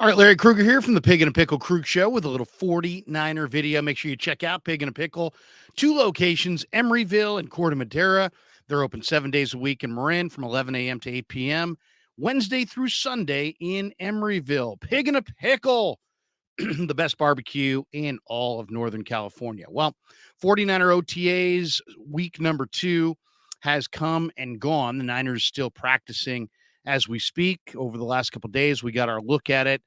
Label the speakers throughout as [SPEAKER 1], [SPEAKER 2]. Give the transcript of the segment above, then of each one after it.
[SPEAKER 1] All right, Larry Krueger here from the Pig and a Pickle Krug Show with a little 49er video. Make sure you check out Pig and a Pickle. 2 locations, Emeryville and Corte Madera. They're open 7 days a week in Marin from 11 a.m. to 8 p.m., Wednesday through Sunday in Emeryville. Pig and a Pickle, the best barbecue in all of Northern California. Well, 49er OTAs week number 2 has come and gone. The Niners still practicing as we speak. Over the last couple of days, we got our look at it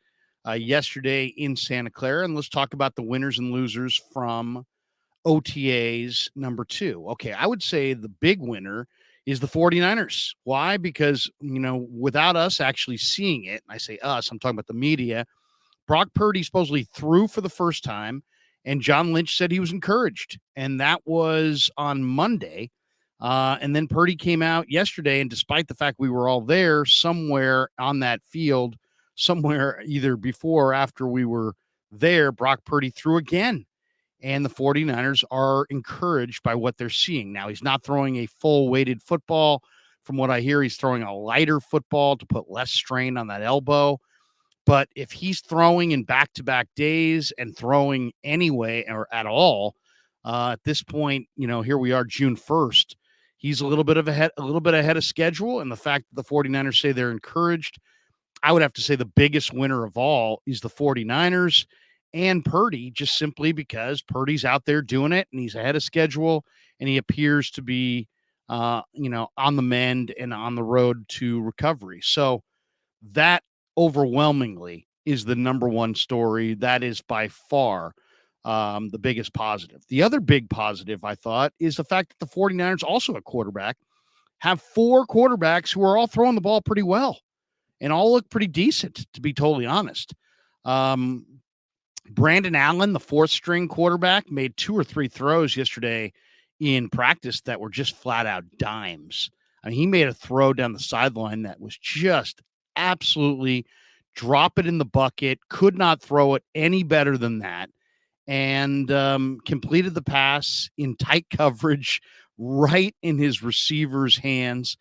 [SPEAKER 1] yesterday in Santa Clara. And let's talk about the winners and losers from OTAs number 2. Okay, I would say the big winner is the 49ers. Why? Because, without us actually seeing it, I say us, I'm talking about the media, Brock Purdy supposedly threw for the first time, and John Lynch said he was encouraged. And that was on Monday. And then Purdy came out yesterday, and despite the fact we were all there, somewhere on that field, somewhere either before or after we were there, Brock Purdy threw again. And the 49ers are encouraged by what they're seeing. Now, he's not throwing a full-weighted football. From what I hear, he's throwing a lighter football to put less strain on that elbow. But if he's throwing in back-to-back days and throwing anyway or at all, at this point, here we are June 1st, he's a little bit ahead of schedule. And the fact that the 49ers say they're encouraged, I would have to say the biggest winner of all is the 49ers and Purdy, just simply because Purdy's out there doing it and he's ahead of schedule and he appears to be, on the mend and on the road to recovery. So that overwhelmingly is the number one story. That is by far the biggest positive. The other big positive, I thought, is the fact that the 49ers, also at quarterback, have 4 quarterbacks who are all throwing the ball pretty well and all look pretty decent, to be totally honest. Brandon Allen, the 4th-string quarterback, made 2 or 3 throws yesterday in practice that were just flat-out dimes. I mean, he made a throw down the sideline that was just absolutely drop it in the bucket, could not throw it any better than that, and completed the pass in tight coverage right in his receiver's hands,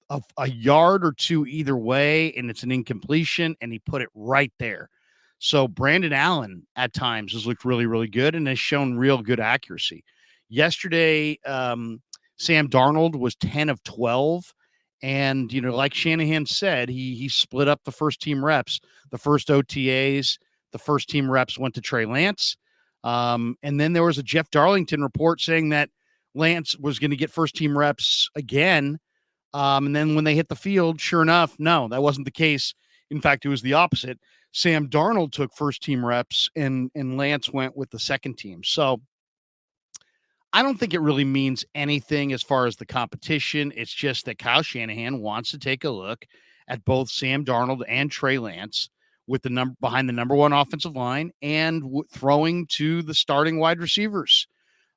[SPEAKER 1] of a yard or 2 either way, and it's an incompletion, and he put it right there. So Brandon Allen at times has looked really, really good and has shown real good accuracy. Yesterday, Sam Darnold was 10 of 12. And, like Shanahan said, he split up the first team reps. The first OTAs, the first team reps went to Trey Lance. And then there was a Jeff Darlington report saying that Lance was going to get first team reps again. And then when they hit the field, sure enough, no, that wasn't the case. In fact, it was the opposite. Sam Darnold took first team reps and Lance went with the second team. So I don't think it really means anything as far as the competition. It's just that Kyle Shanahan wants to take a look at both Sam Darnold and Trey Lance with the behind the number 1 offensive line and throwing to the starting wide receivers.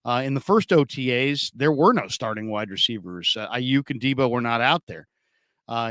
[SPEAKER 1] In the first OTAs, there were no starting wide receivers. Ayuk and Debo were not out there.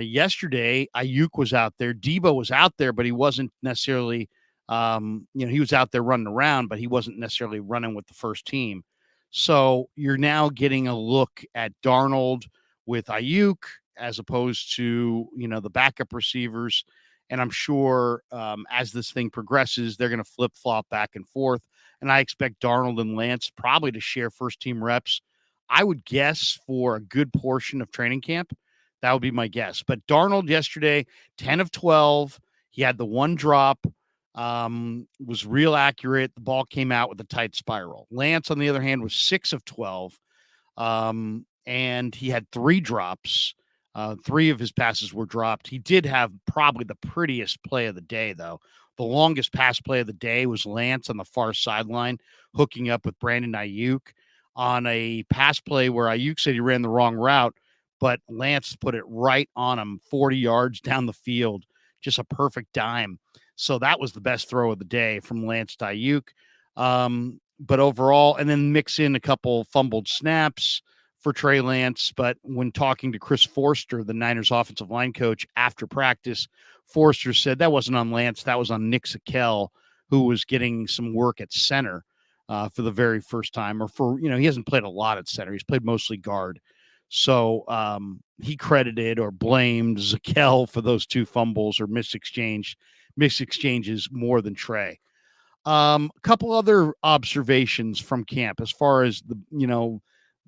[SPEAKER 1] Yesterday, Ayuk was out there. Debo was out there, but he wasn't necessarily, he was out there running around, but he wasn't necessarily running with the first team. So you're now getting a look at Darnold with Ayuk as opposed to, the backup receivers. And I'm sure as this thing progresses, they're going to flip-flop back and forth. And I expect Darnold and Lance probably to share first-team reps, I would guess, for a good portion of training camp. That would be my guess. But Darnold yesterday, 10 of 12. He had the 1 drop. Was real accurate. The ball came out with a tight spiral. Lance, on the other hand, was 6 of 12. And he had 3 drops. 3 of his passes were dropped. He did have probably the prettiest play of the day, though. The longest pass play of the day was Lance on the far sideline, hooking up with Brandon Ayuk on a pass play where Ayuk said he ran the wrong route, but Lance put it right on him, 40 yards down the field, just a perfect dime. So that was the best throw of the day from Lance to Ayuk. But overall, and then mix in a couple fumbled snaps for Trey Lance. But when talking to Chris Forster, the Niners offensive line coach, after practice, Forster said that wasn't on Lance. That was on Nick Zakelj, who was getting some work at center for the very first time. Or he hasn't played a lot at center. He's played mostly guard. So he credited or blamed Zakelj for those 2 fumbles or misexchanged missed exchanges more than Trey. A couple other observations from camp as far as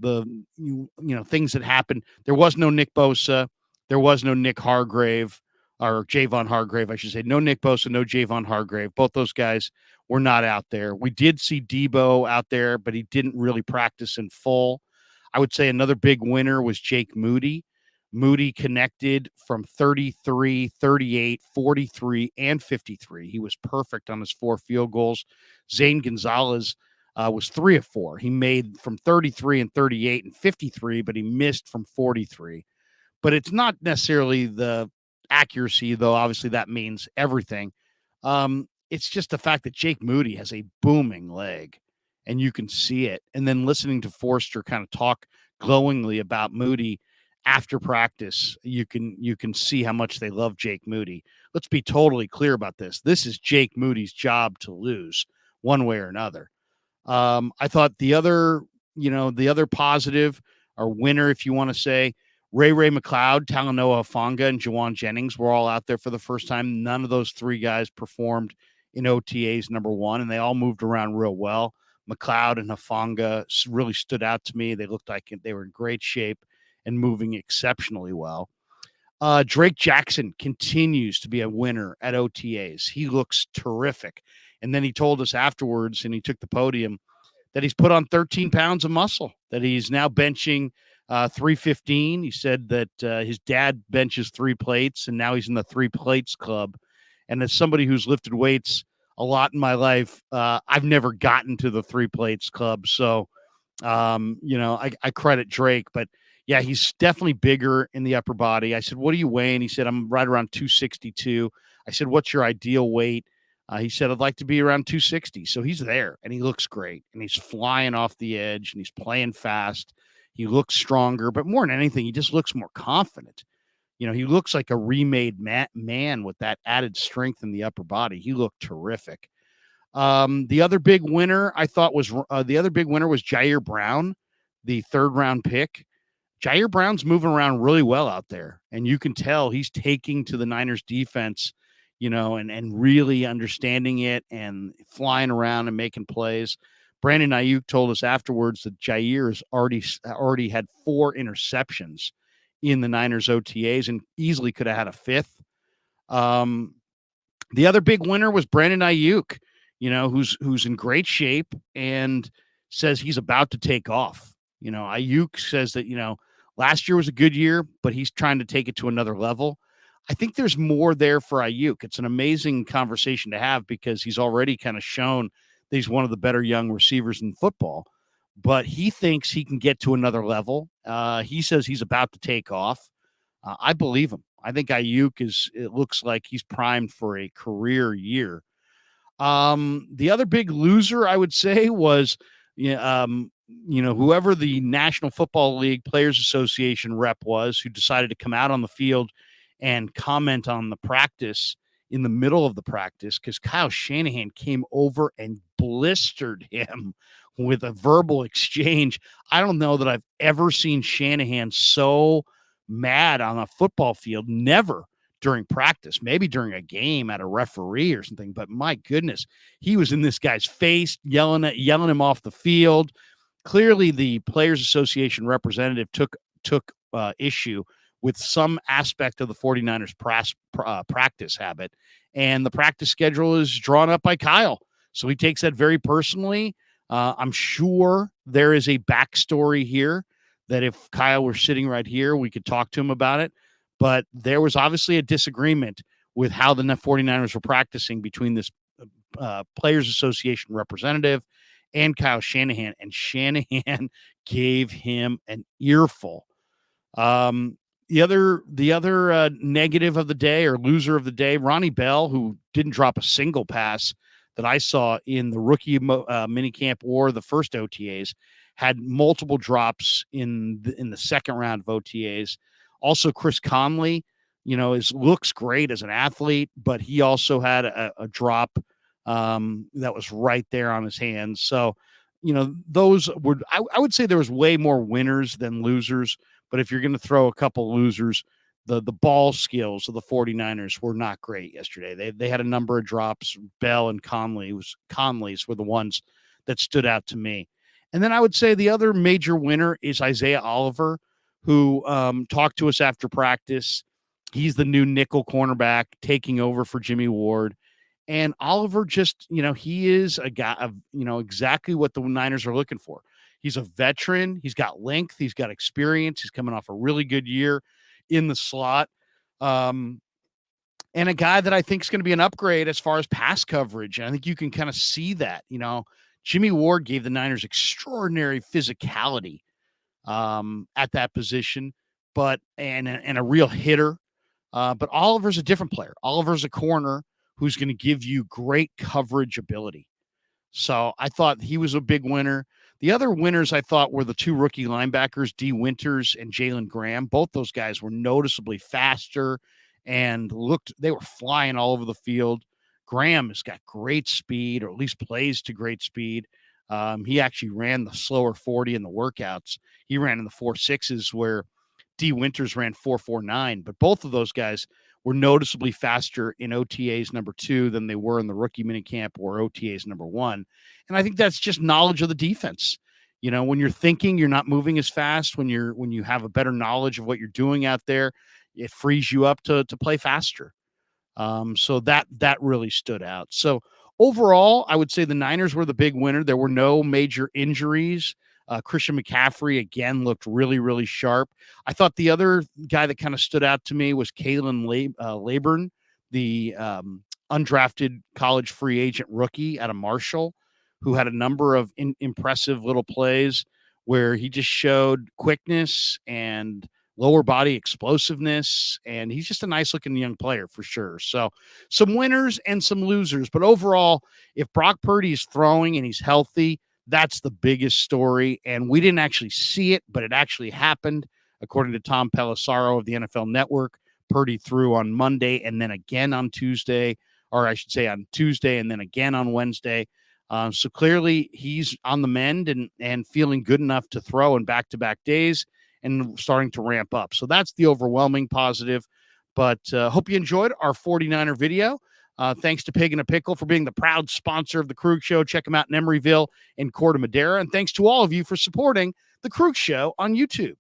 [SPEAKER 1] things that happened. There was no Nick Bosa. There was no Nick Hargrave or Javon Hargrave, I should say. No Nick Bosa, no Javon Hargrave. Both those guys were not out there. We did see Debo out there, but he didn't really practice in full. I would say another big winner was Jake Moody. Moody connected from 33, 38, 43, and 53. He was perfect on his 4 field goals. Zane Gonzalez was 3 of 4. He made from 33 and 38 and 53, but he missed from 43. But it's not necessarily the accuracy, though obviously that means everything. It's just the fact that Jake Moody has a booming leg, and you can see it. And then listening to Forster kind of talk glowingly about Moody after practice, you can see how much they love Jake Moody. Let's be totally clear about this. This is Jake Moody's job to lose one way or another. I thought the other positive or winner, if you want to say, Ray McLeod, Talanoa Hufanga, and Jawan Jennings were all out there for the first time. None of those 3 guys performed in OTAs number 1, and they all moved around real well. McLeod and Hufanga really stood out to me. They looked like they were in great shape and moving exceptionally well. Drake Jackson continues to be a winner at OTAs. He looks terrific. And then he told us afterwards, and he took the podium, that he's put on 13 pounds of muscle, that he's now benching 315. He said that his dad benches 3 plates, and now he's in the 3 plates club. And as somebody who's lifted weights a lot in my life, I've never gotten to the 3 plates club. So, I credit Drake, but yeah, he's definitely bigger in the upper body. I said, what are you weighing? He said, I'm right around 262. I said, what's your ideal weight? He said, I'd like to be around 260. So he's there, and he looks great, and he's flying off the edge, and he's playing fast. He looks stronger, but more than anything, he just looks more confident. He looks like a remade man with that added strength in the upper body. He looked terrific. The other big winner I thought was Jair Brown, the 3rd round pick. Jair Brown's moving around really well out there, and you can tell he's taking to the Niners defense, and really understanding it and flying around and making plays. Brandon Ayuk told us afterwards that Jair has already had 4 interceptions in the Niners OTAs and easily could have had a 5th. The other big winner was Brandon Ayuk, who's in great shape and says he's about to take off. Ayuk says that, last year was a good year, but he's trying to take it to another level. I think there's more there for Ayuk. It's an amazing conversation to have because he's already kind of shown that he's one of the better young receivers in football, but he thinks he can get to another level. He says he's about to take off. I believe him. I think Ayuk it looks like he's primed for a career year. The other big loser, I would say, was, whoever the National Football League Players Association rep was who decided to come out on the field and comment on the practice in the middle of the practice, because Kyle Shanahan came over and blistered him with a verbal exchange. I don't know that I've ever seen Shanahan so mad on a football field. Never during practice, maybe during a game at a referee or something, but my goodness, he was in this guy's face, yelling him off the field. Clearly the Players Association representative took issue with some aspect of the 49ers practice habit, and the practice schedule is drawn up by Kyle. So he takes that very personally. I'm sure there is a backstory here that if Kyle were sitting right here, we could talk to him about it. But there was obviously a disagreement with how the 49ers were practicing between this Players Association representative and Kyle Shanahan, and Shanahan gave him an earful. The other negative of the day or loser of the day, Ronnie Bell, who didn't drop a single pass that I saw in the rookie minicamp or the first OTAs, had multiple drops in the second round of OTAs. Also, Chris Conley, looks great as an athlete, but he also had a drop that was right there on his hands. So, those were, I would say there was way more winners than losers. But if you're going to throw a couple losers, the ball skills of the 49ers were not great yesterday. They had a number of drops. Bell and Conley's were the ones that stood out to me. And then I would say the other major winner is Isaiah Oliver, who talked to us after practice. He's the new nickel cornerback taking over for Jimmy Ward. And Oliver just, he is a guy of, exactly what the Niners are looking for. He's a veteran. He's got length. He's got experience. He's coming off a really good year in the slot. And a guy that I think is going to be an upgrade as far as pass coverage. And I think you can kind of see that, Jimmy Ward gave the Niners extraordinary physicality at that position, and a real hitter. But Oliver's a different player. Oliver's a corner who's going to give you great coverage ability. So I thought he was a big winner. The other winners I thought were the two rookie linebackers, D. Winters and Jalen Graham. Both those guys were noticeably faster and they were flying all over the field. Graham has got great speed, or at least plays to great speed. He actually ran the slower 40 in the workouts. He ran in the 4.6s where D. Winters ran 4.49, but both of those guys were noticeably faster in OTAs number 2 than they were in the rookie minicamp or OTAs number 1. And I think that's just knowledge of the defense. When you're thinking, you're not moving as fast. When you have a better knowledge of what you're doing out there, it frees you up to play faster. So that really stood out. So overall, I would say the Niners were the big winner. There were no major injuries. Christian McCaffrey, again, looked really, really sharp. I thought the other guy that kind of stood out to me was Kalen Laburn, the undrafted college free agent rookie out of Marshall, who had a number of impressive little plays where he just showed quickness and lower body explosiveness, and he's just a nice-looking young player for sure. So some winners and some losers, but overall, if Brock Purdy is throwing and he's healthy, that's the biggest story, and we didn't actually see it, but it actually happened. According to Tom Pelissero of the NFL Network, Purdy threw on Monday and then again on Tuesday, or I should say on Tuesday and then again on Wednesday. So clearly he's on the mend and feeling good enough to throw in back-to-back days and starting to ramp up. So that's the overwhelming positive. But hope you enjoyed our 49er video. Thanks to Pig and a Pickle for being the proud sponsor of the Krug Show. Check them out in Emeryville and Corte Madera. And thanks to all of you for supporting the Krug Show on YouTube.